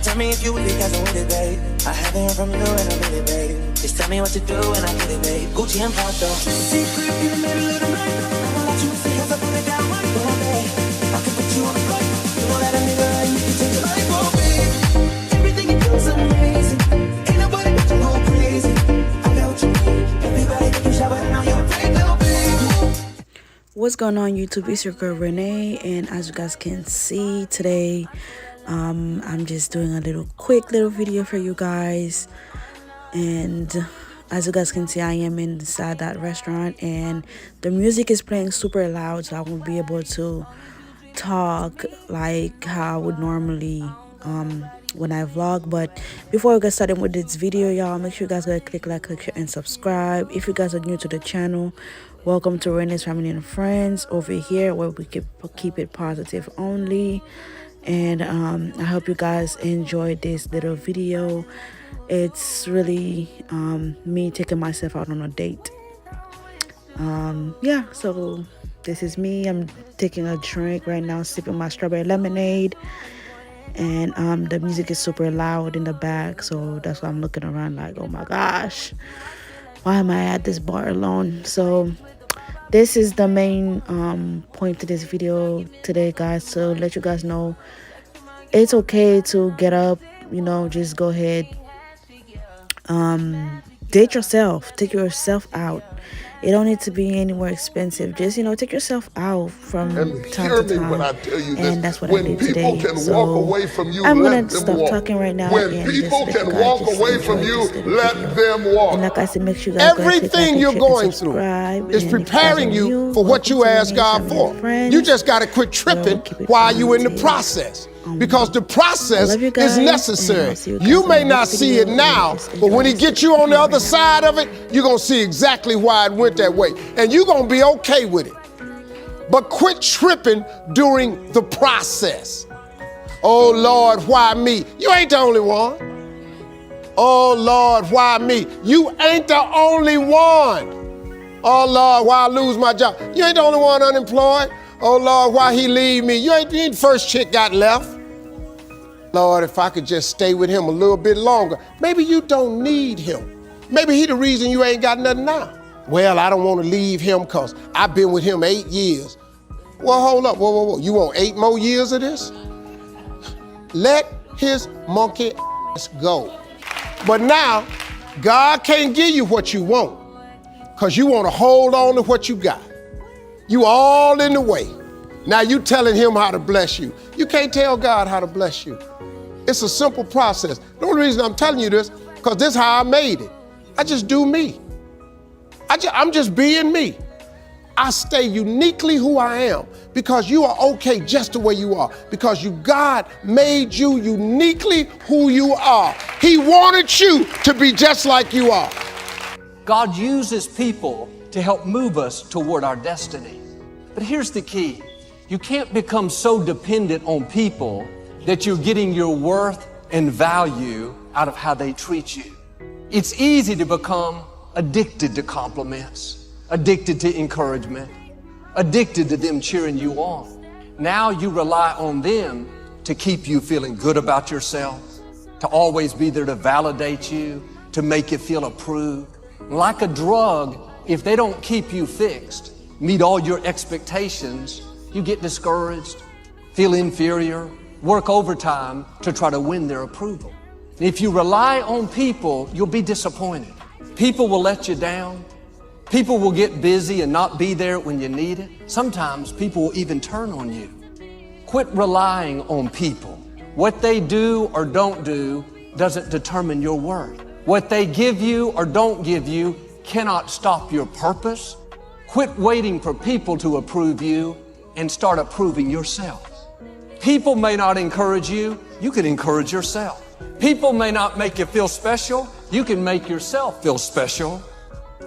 Tell me if you with it, cause I'm with it, babe. I haven't heard from you and I'm with it, babe. Just tell me what to do and I get it, babe. Gucci and Prato. Secret in the middle of the night. I'ma let you see as I put it down right for babe. I can put you on the flight. You know that a nigga and you can take your life, oh babe. Everything you do is amazing. Ain't nobody but you go crazy. I got what you need. Everybody take you shower and now you're great, little babe. What's going on, YouTube? It's your girl Renee, and as you guys can see today, I'm just doing a quick little video for you guys. And as you guys can see, I am inside that restaurant and the music is playing super loud, so I won't be able to talk like how I would normally when I vlog. But before we get started with this video, y'all, make sure you guys go click like, click share, and subscribe. If you guys are new to the channel, welcome to Renee's Family and Friends over here, where we keep it positive only. And I hope you guys enjoyed this little video. It's really me taking myself out on a date. Yeah, so this is me. I'm taking a drink right now, sipping my strawberry lemonade, and the music is super loud in the back, so that's why I'm looking around like, oh my gosh, why am I at this bar alone? So this is the main point to this video today, guys, to let you guys know it's okay to get up, you know, just go ahead, date yourself, take yourself out. It don't need to be anywhere expensive. Just, you know, take yourself out from time to time. When I tell you this, and that's what when I did people today. can So walk away from you, I'm let gonna them stop walk. talking right now. When and people just can walk away from you, let them walk. And like I said, make sure you guys everything you're going through is preparing you for what you ask God for. You just got to quit tripping while you're in the process. Because the process is necessary. You may not see it now, but when he gets you on the other side of it, you're going to see exactly why it went that way. And you're going to be okay with it. But quit tripping during the process. Oh, Lord, why me? You ain't the only one. Oh, Lord, why me? You ain't the only one. Oh, Lord, why I lose my job? You ain't the only one unemployed. Oh, Lord, why he leave me? You ain't the first chick got left. Lord, if I could just stay with him a little bit longer. Maybe you don't need him. Maybe he the reason you ain't got nothing now. Well, I don't want to leave him because I've been with him 8 years. Well, hold up, whoa. You want 8 more years of this? Let his monkey ass go. But now, God can't give you what you want because you want to hold on to what you got. You all in the way. Now you telling him how to bless you. You can't tell God how to bless you. It's a simple process. The only reason I'm telling you this, because this is how I made it. I just do me. I'm just being me. I stay uniquely who I am because you are okay just the way you are. Because God made you uniquely who you are. He wanted you to be just like you are. God uses people to help move us toward our destiny. But here's the key. You can't become so dependent on people that you're getting your worth and value out of how they treat you. It's easy to become addicted to compliments, addicted to encouragement, addicted to them cheering you on. Now you rely on them to keep you feeling good about yourself, to always be there to validate you, to make you feel approved. Like a drug, if they don't keep you fixed, meet all your expectations, you get discouraged, feel inferior, work overtime to try to win their approval. And if you rely on people, you'll be disappointed. People will let you down. People will get busy and not be there when you need it. Sometimes people will even turn on you. Quit relying on people. What they do or don't do doesn't determine your worth. What they give you or don't give you cannot stop your purpose. Quit waiting for people to approve you and start approving yourself. People may not encourage you, you can encourage yourself. People may not make you feel special, you can make yourself feel special.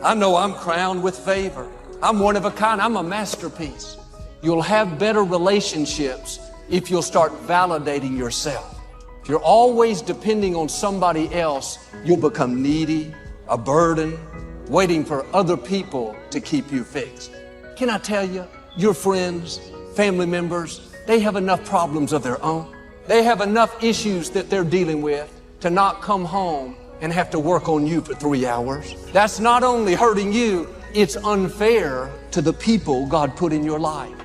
I know I'm crowned with favor. I'm one of a kind, I'm a masterpiece. You'll have better relationships if you'll start validating yourself. If you're always depending on somebody else, you'll become needy, a burden, waiting for other people to keep you fixed. Can I tell you, your friends, family members, they have enough problems of their own. They have enough issues that they're dealing with to not come home and have to work on you for 3 hours. That's not only hurting you, it's unfair to the people God put in your life.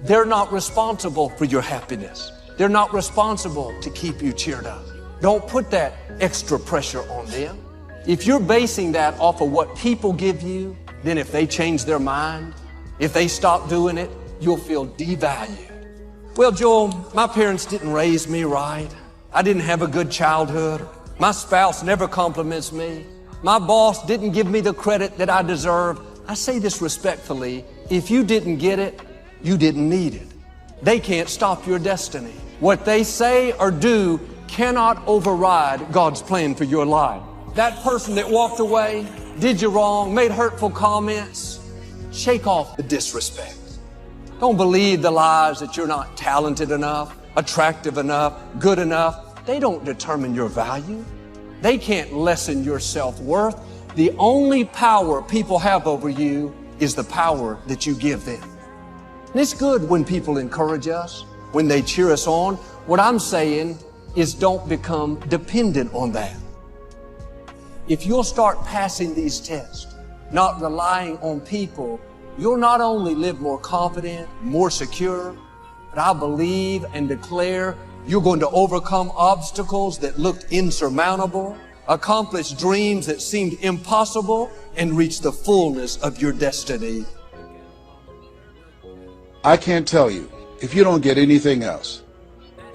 They're not responsible for your happiness. They're not responsible to keep you cheered up. Don't put that extra pressure on them. If you're basing that off of what people give you, then if they change their mind, if they stop doing it, you'll feel devalued. Well, Joel, my parents didn't raise me right. I didn't have a good childhood. My spouse never compliments me. My boss didn't give me the credit that I deserve. I say this respectfully. If you didn't get it, you didn't need it. They can't stop your destiny. What they say or do cannot override God's plan for your life. That person that walked away, did you wrong, made hurtful comments, shake off the disrespect. Don't believe the lies that you're not talented enough, attractive enough, good enough. They don't determine your value. They can't lessen your self-worth. The only power people have over you is the power that you give them. And it's good when people encourage us, when they cheer us on. What I'm saying is don't become dependent on that. If you'll start passing these tests, not relying on people, you'll not only live more confident, more secure, but I believe and declare you're going to overcome obstacles that looked insurmountable, accomplish dreams that seemed impossible, and reach the fullness of your destiny. I can't tell you, if you don't get anything else,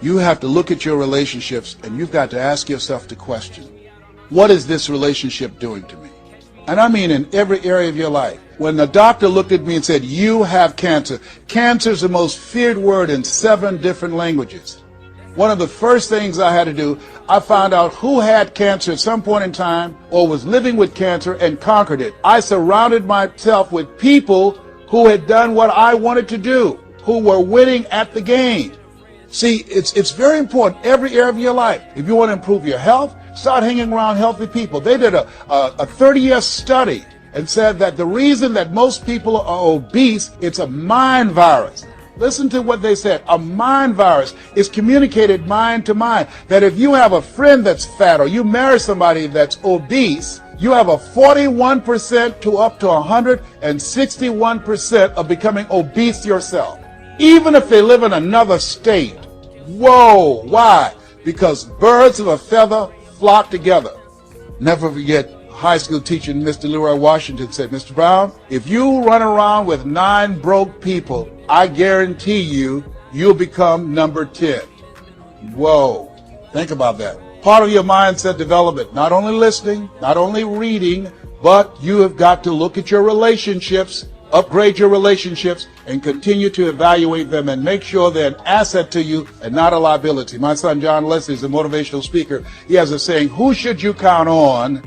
you have to look at your relationships and you've got to ask yourself the question, what is this relationship doing to me? And I mean in every area of your life. When the doctor looked at me and said, you have cancer. Cancer is the most feared word in 7 different languages. One of the first things I had to do, I found out who had cancer at some point in time or was living with cancer and conquered it. I surrounded myself with people who had done what I wanted to do, who were winning at the game. See, it's very important, every area of your life. If you want to improve your health, start hanging around healthy people. They did a 30-year study and said that the reason that most people are obese, it's a mind virus. Listen to what they said. A mind virus is communicated mind to mind. That if you have a friend that's fat or you marry somebody that's obese, you have a 41% to up to 161% of becoming obese yourself. Even if they live in another state. Whoa, why? Because birds of a feather flock together. Never forget, high school teacher Mr. Leroy Washington said, Mr. Brown, if you run around with 9 broke people, I guarantee you'll become number 10. Whoa, think about that. Part of your mindset development, not only listening, not only reading, but you have got to look at your relationships, upgrade your relationships, and continue to evaluate them and make sure they're an asset to you and not a liability. My son John Leslie is a motivational speaker. He has a saying, who should you count on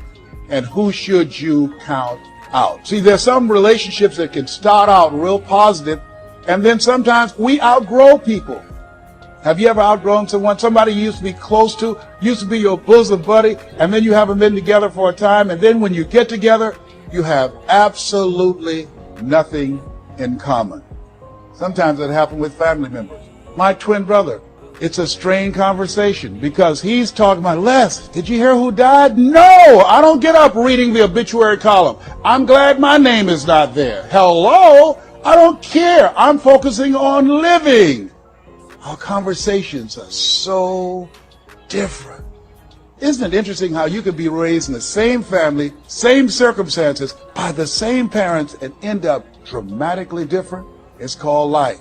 and who should you count out? See, there's some relationships that can start out real positive, and then sometimes we outgrow people. Have you ever outgrown someone? Somebody you used to be close to, used to be your bosom buddy, and then you haven't been together for a time, and then when you get together, you have absolutely nothing in common. Sometimes it happens with family members. My twin brother, it's a strained conversation because he's talking about, Les, did you hear who died? No, I don't get up reading the obituary column. I'm glad my name is not there. Hello, I don't care. I'm focusing on living. Our conversations are so different. Isn't it interesting how you could be raised in the same family, same circumstances, by the same parents and end up dramatically different? It's called life.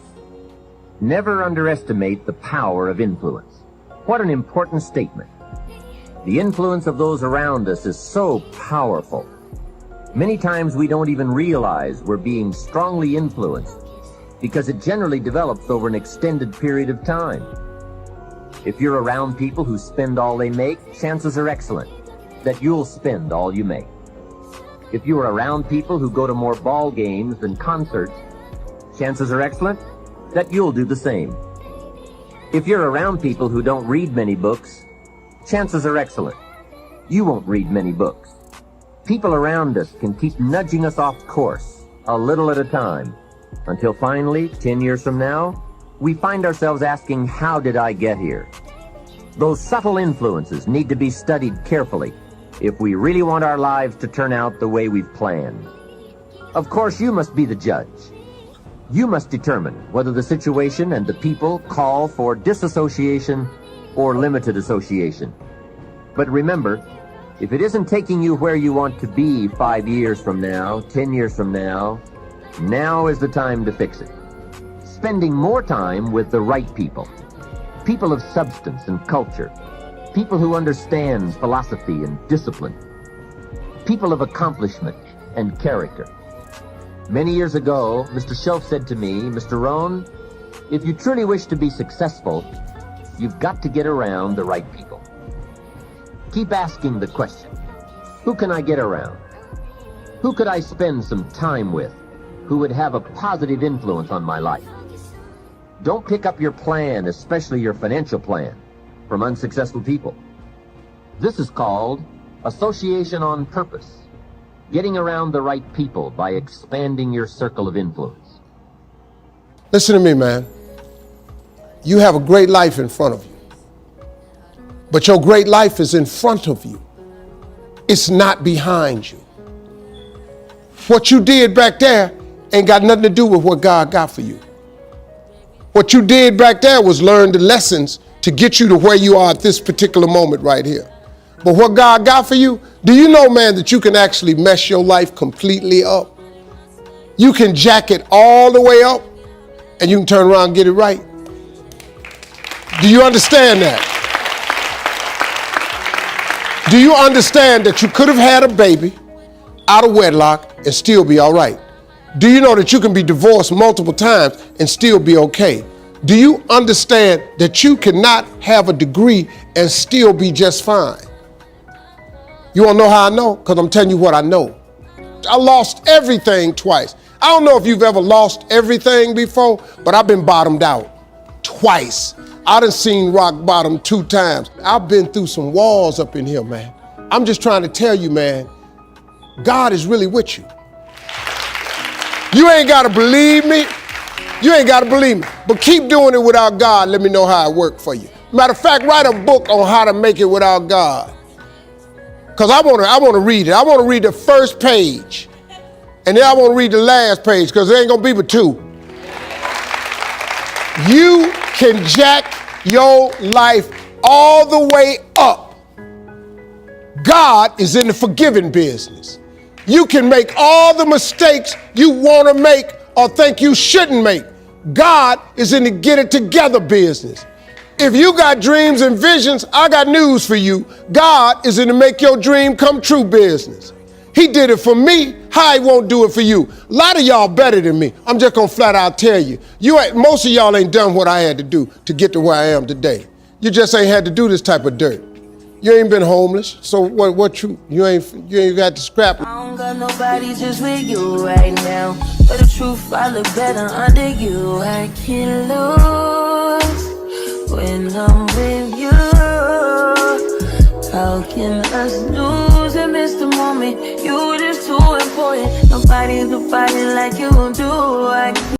Never underestimate the power of influence. What an important statement. The influence of those around us is so powerful. Many times we don't even realize we're being strongly influenced because it generally develops over an extended period of time. If you're around people who spend all they make, chances are excellent that you'll spend all you make. If you are around people who go to more ball games than concerts, chances are excellent that you'll do the same. If you're around people who don't read many books, chances are excellent you won't read many books. People around us can keep nudging us off course a little at a time until finally, 10 years from now, we find ourselves asking, how did I get here? Those subtle influences need to be studied carefully if we really want our lives to turn out the way we've planned. Of course, you must be the judge. You must determine whether the situation and the people call for disassociation or limited association. But remember, if it isn't taking you where you want to be 5 years from now, 10 years from now, now is the time to fix it. Spending more time with the right people. People of substance and culture. People who understand philosophy and discipline. People of accomplishment and character. Many years ago, Mr. Shelf said to me, Mr. Rohn, if you truly wish to be successful, you've got to get around the right people. Keep asking the question, who can I get around? Who could I spend some time with who would have a positive influence on my life? Don't pick up your plan, especially your financial plan, from unsuccessful people. This is called association on purpose. Getting around the right people by expanding your circle of influence. Listen to me, man. You have a great life in front of you. But your great life is in front of you. It's not behind you. What you did back there ain't got nothing to do with what God got for you. What you did back there was learn the lessons to get you to where you are at this particular moment right here. But what God got for you, do you know, man, that you can actually mess your life completely up? You can jack it all the way up and you can turn around and get it right. Do you understand that? Do you understand that you could have had a baby out of wedlock and still be all right? Do you know that you can be divorced multiple times and still be okay? Do you understand that you cannot have a degree and still be just fine? You want to know how I know? Because I'm telling you what I know. I lost everything twice. I don't know if you've ever lost everything before, but I've been bottomed out twice. I done seen rock bottom 2 times. I've been through some walls up in here, man. I'm just trying to tell you, man, God is really with you. You ain't got to believe me. You ain't got to believe me. But keep doing it without God. Let me know how it worked for you. Matter of fact, write a book on how to make it without God. Because I want to read it. I want to read the first page. And then I want to read the last page because there ain't going to be but 2. You can jack your life all the way up. God is in the forgiving business. You can make all the mistakes you want to make or think you shouldn't make. God is in the get it together business. If you got dreams and visions, I got news for you. God is in the make your dream come true business. He did it for me. How he won't do it for you? A lot of y'all better than me. I'm just gonna flat out tell you. Most of y'all ain't done what I had to do to get to where I am today. You just ain't had to do this type of dirt. You ain't been homeless, so you ain't got to scrap. I don't got nobody just with you right now. But the truth, I look better under you. I can't lose when I'm with you. How can us lose and miss the moment? You just too important. Nobody's nobody like you do.